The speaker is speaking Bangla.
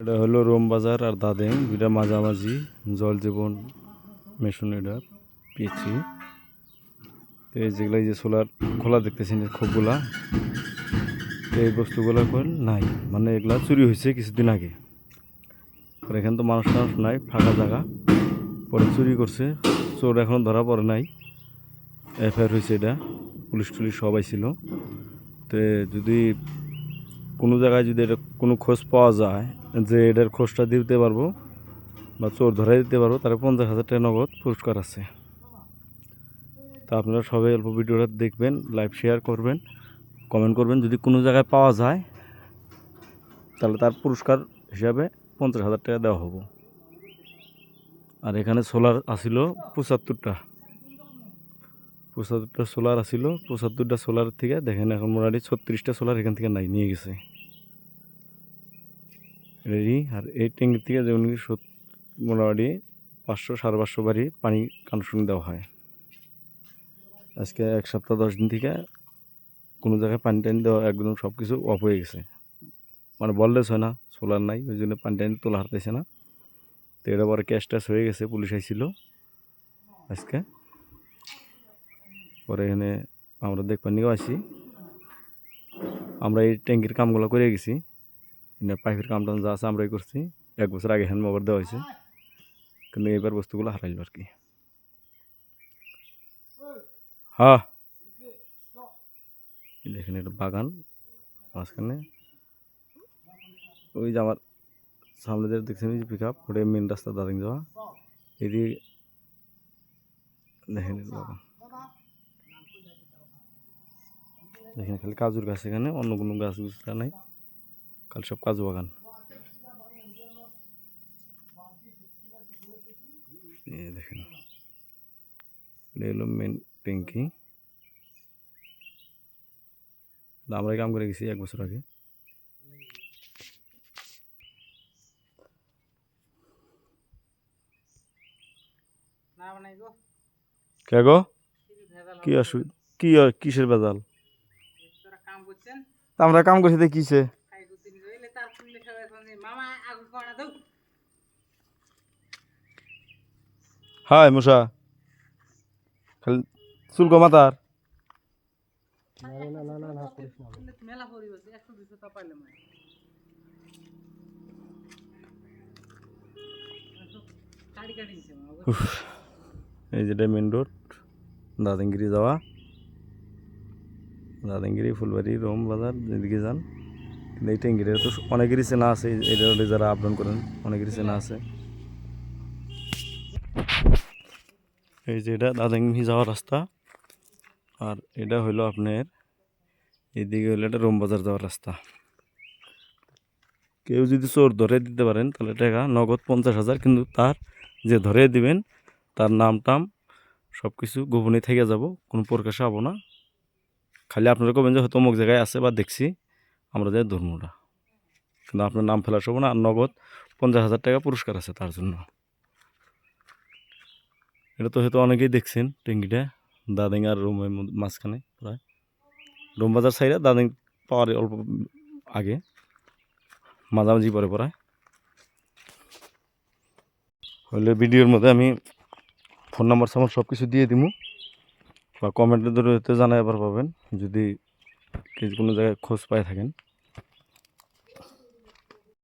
এটা হলো রোম বাজার আর দাদেং দুইটা মাঝামাঝি জল জীবন মেশিন এটা পিছি। তো এই যেগুলো যে সোলার খোলা দেখতেছেন খোপগুলা, তো এই বস্তুগুলো নাই, মানে এগুলা চুরি হয়েছে কিছুদিন আগে। এখানে তো মানুষ নাই, ফাঁকা জায়গা, পরে চুরি করছে। চোর এখনো ধরা পড়ে নাই, এফআইআর হয়েছে। এটা পুলিশ টুলিশ সবাই ছিল। তো যদি কোনো জায়গায় যদি এটা কোনো খোঁজ পাওয়া যায় যে এটার খোঁজটা দিতে পারবো বা চোর ধরাই দিতে পারবো, তাহলে 50,000 টাকা নগদ পুরস্কার আছে। তা আপনারা সবাই অল্প ভিডিওটা দেখবেন, লাইভ শেয়ার করবেন, কমেন্ট করবেন। যদি কোনো জায়গায় পাওয়া যায় তাহলে তার পুরস্কার হিসাবে 50,000 টাকা দেওয়া হবো। আর এখানে সোলার আসিল 75টা সোলার আসিল। 75টা সোলার থেকে দেখেন এখন মোটামুটি 36টা সোলার এখান থেকে নাই, নিয়ে গেছে রেডি। আর এই ট্যাঙ্কির থেকে যেমন মোটামুটি 500-550 বাড়ি পানি কানেকশন দেওয়া হয়। আজকে 1 সপ্তাহ 10 দিন থেকে কোনো জায়গায় পানি টানি দেওয়া একদম সব কিছু অফ হয়ে গেছে, মানে বললেস হয় না, সোলার নাই, ওই জন্য পানি টানি তোলা হারতেছে না। তো এটা পরে ক্যাশ ট্যাশ হয়ে গেছে, পুলিশ আইছিল আজকে। পরে এখানে আমরা দেখবার নিয়েও আসি। আমরা এই ট্যাঙ্কির কামগুলো করে গেছি, পাইপের কামটা যা আছে আমরাই করছি। 1 বছর আগে হ্যান্ড মোভার দেওয়া হয়েছে, কিন্তু এবার বস্তুগুলো হারাইল আর কি। হ্যাঁ দেখেন এটা বাগান, মাঝখানে ওই যে আমার সামনে যে দেখছেন যে পিক আপ, ওটা মেন রাস্তা দাঁড়িং যাওয়া। এদিকে দেখেন বাগান, দেখেন খালি কাজুর গাছ, এখানে অন্য কোনো গাছ গুছরা নাই, খালি সব কাজু বাগান। দেখেন এটা হলো মেন ট্যাঙ্কি, আমরা কাম করে গেছি 1 বছর আগে। কে গো, কি অসুবিধা, কি কিসের বেজাল? আমরা কাম করছি তো কিসে? হাই মশা, খালি চুলকো মাতার। এই যেটা মেন রোড দাদাঙ্গিরি যাওয়া, দাদাঙ্গিরি ফুলবাড়ি রোম বাজার যেদিকে যান। কিন্তু এই ট্যাঙ্কিটা তো অনেকেরই চেনা আছে, এই রোডে যারা আপ ডাউন করেন অনেকেরই চেনা আছে। এই যে এটা দাদাঙ্গি যাওয়ার রাস্তা, আর এটা হইলো আপনার এইদিকে হইলো এটা রোম বাজার যাওয়ার রাস্তা। কেউ যদি চোর ধরে দিতে পারেন তাহলে টাকা নগদ 50,000, কিন্তু তার যে ধরে দিবেন তার নাম টাম সব কিছু গোপনে থেকে যাব, কোনো প্রকাশে হবো না। খালি আপনারা কবেন যে হয়তো অমুক জায়গায় আছে বা দেখছি, আমরা যাই ধর্মটা, কিন্তু আপনার নাম ফেলা হবো না। আর নগদ 50,000 টাকা পুরস্কার আছে তার জন্য। এটা তো হয়তো অনেকেই দেখছেন ট্যাঙ্কিটা দাদিং আর রুমের মাঝখানে, প্রায় রুম বাজার সাইডে দাদিং পাওয়ার অল্প আগে, মাঝামাঝি পরে পড়ায় হইলে ভিডিওর মধ্যে আমি ফোন নাম্বার সামান সব কিছু দিয়ে দিব, বা কমেন্টের ধরে জানাই আবার পাবেন যদি কোনো জায়গায় খোঁজ পাই থাকেন।